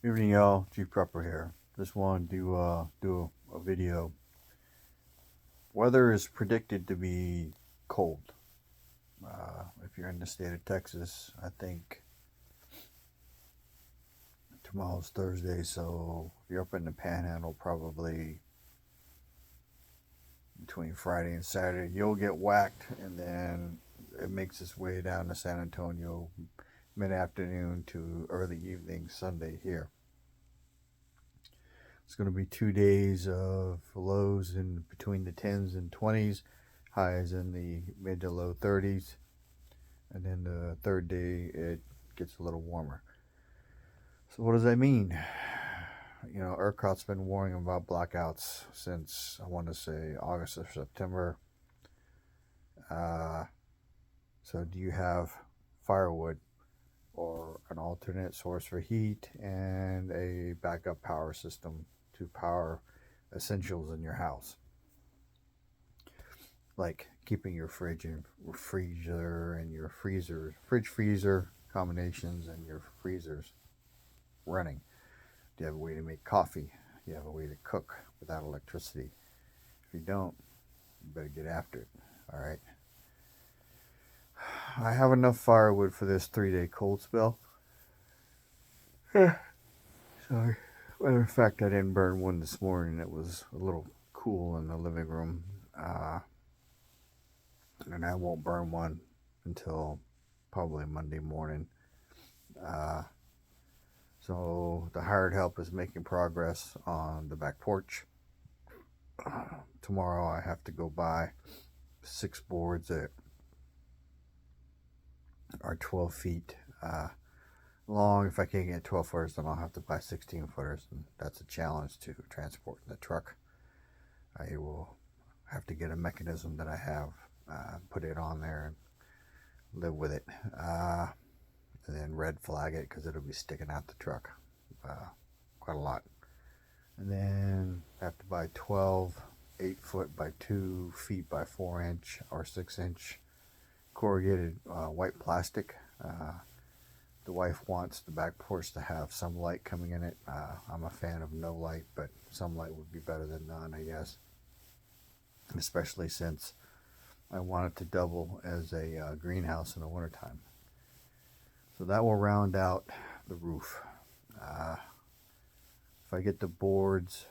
Evening, y'all. Chief Prepper here. Just wanted to do a video. Weather is predicted to be cold. If you're in the state of Texas, I think tomorrow's Thursday, so if you're up in the Panhandle, probably between Friday and Saturday, you'll get whacked, and then it makes its way down to San Antonio mid-afternoon to early evening Sunday here. It's going to be 2 days of lows in between the 10s and 20s, highs in the mid to low 30s, and then the third day it gets a little warmer. So what does that mean? You know, ERCOT's been warning about blackouts since I want to say August or September. Uh, so do you have firewood or an alternate source for heat and a backup power system to power essentials in your house, like keeping your fridge and freezer and your fridge freezer combinations and your freezers running? Do you have a way to make coffee? Do you have a way to cook without electricity? If you don't, you better get after it. All right. I have enough firewood for this 3 day cold spell. Sorry. Matter of fact, I didn't burn one this morning. It was a little cool in the living room. And I won't burn one until probably Monday morning. Uh, so the hired help is making progress on the back porch. Tomorrow I have to go buy 6 boards that are 12 feet long. If I can't get 12 footers, then I'll have to buy 16 footers, and that's a challenge to transport in the truck. I will have to get a mechanism that I have, put it on there and live with it, and then red flag it because it'll be sticking out the truck quite a lot. And then I have to buy 12 8 foot by 2 feet by 4 inch or 6 inch corrugated white plastic. The wife wants the back porch to have some light coming in it. I'm a fan of no light, but some light would be better than none, I guess. Especially since I want it to double as a greenhouse in the wintertime. So that will round out the roof. If I get the boards,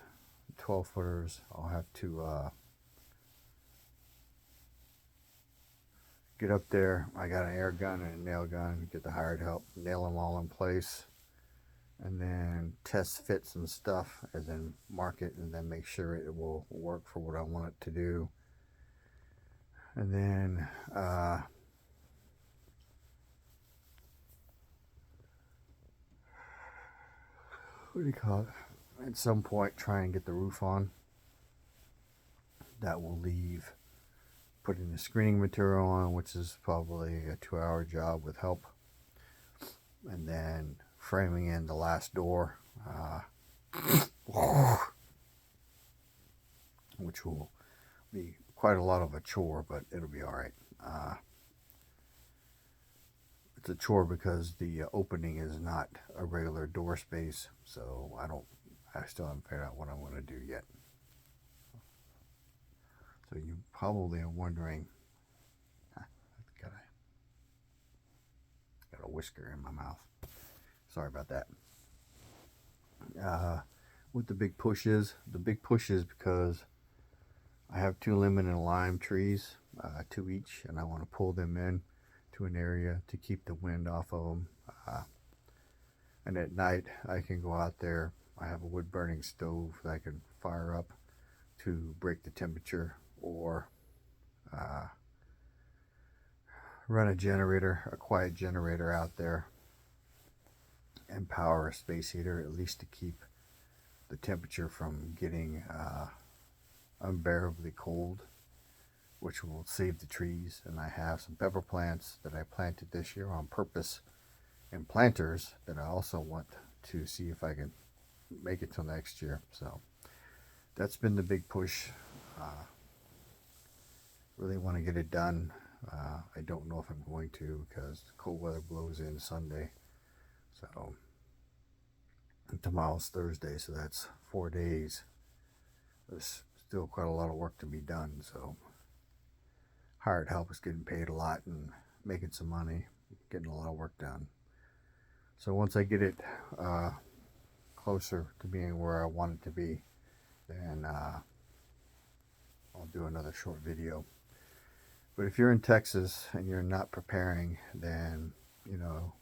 12 footers, I'll have to get up there. I got an air gun and a nail gun, get the hired help, nail them all in place, and then test fits and stuff, as in mark it and then make sure it will work for what I want it to do. And then what do you call it? At some point, try and get the roof on. That will leave putting the screening material on, which is probably a 2-hour job with help, and then framing in the last door, which will be quite a lot of a chore, but it'll be all right. It's a chore because the opening is not a regular door space, so I still haven't figured out what I'm going to do yet. So you probably are wondering, got a whisker in my mouth. Sorry about that. What the big push is? The big push is because I have 2 lemon and lime trees, 2 each, and I want to pull them in to an area to keep the wind off of them. And at night, I can go out there. I have a wood burning stove that I can fire up to break the temperature, or run a generator, a quiet generator out there, and power a space heater, at least to keep the temperature from getting unbearably cold, which will save the trees. And I have some pepper plants that I planted this year on purpose, and planters that I also want to see if I can make it till next year. So that's been the big push. Really want to get it done. I don't know if I'm going to, because cold weather blows in Sunday. So tomorrow's Thursday, so that's 4 days. There's still quite a lot of work to be done, so hired help is getting paid a lot and making some money, getting a lot of work done. So once I get it closer to being where I want it to be, then I'll do another short video. But if you're in Texas and you're not preparing, then, you know,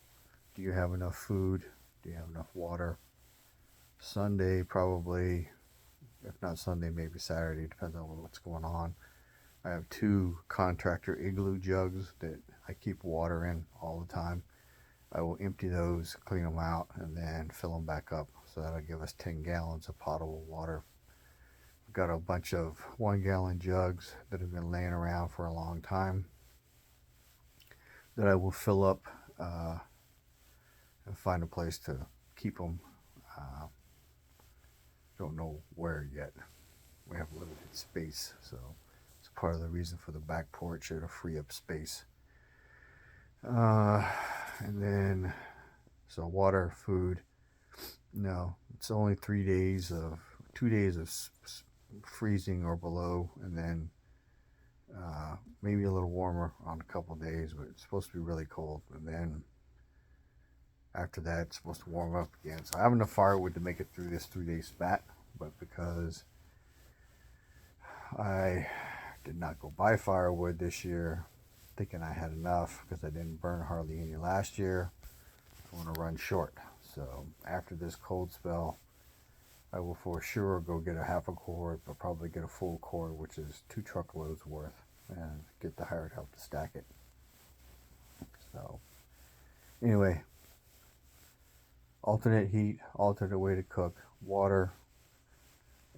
do you have enough food? Do you have enough water? Sunday, probably. If not Sunday, maybe Saturday, depends on what's going on. I have 2 contractor igloo jugs that I keep water in all the time. I will empty those, clean them out, and then fill them back up. So that'll give us 10 gallons of potable water. I've got a bunch of 1-gallon jugs that have been laying around for a long time that I will fill up and find a place to keep them. Don't know where yet. We have limited space, so it's part of the reason for the back porch, to free up space. And then, so water, food. No, it's only 2 days of freezing or below, and then maybe a little warmer on a couple days, but it's supposed to be really cold. And then after that, it's supposed to warm up again. So I have enough firewood to make it through this 3-day spat, but because I did not go buy firewood this year, thinking I had enough because I didn't burn hardly any last year, I want to run short. So after this cold spell, I will for sure go get a half a cord, but probably get a full cord, which is 2 truckloads worth, and get the hired help to stack it. So anyway, alternate heat, alternate way to cook, water,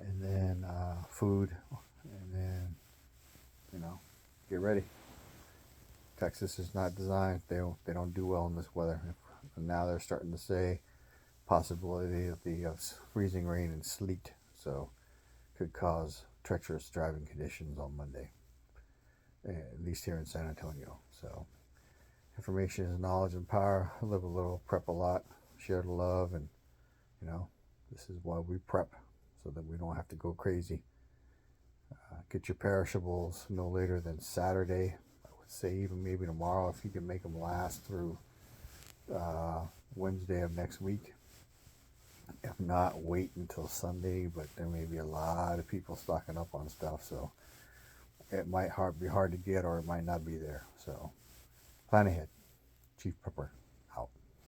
and then food, and then, you know, get ready. Texas is not designed, they don't do well in this weather. And now they're starting to say possibility of the freezing rain and sleet, so could cause treacherous driving conditions on Monday, at least here in San Antonio. So information is knowledge and power. I live a little, prep a lot, share the love, and, you know, this is why we prep, so that we don't have to go crazy. Get your perishables no later than Saturday. I would say even maybe tomorrow, if you can make them last through Wednesday of next week. If not, wait until Sunday, but there may be a lot of people stocking up on stuff, so it might be hard to get, or it might not be there. So plan ahead. Chief Prepper.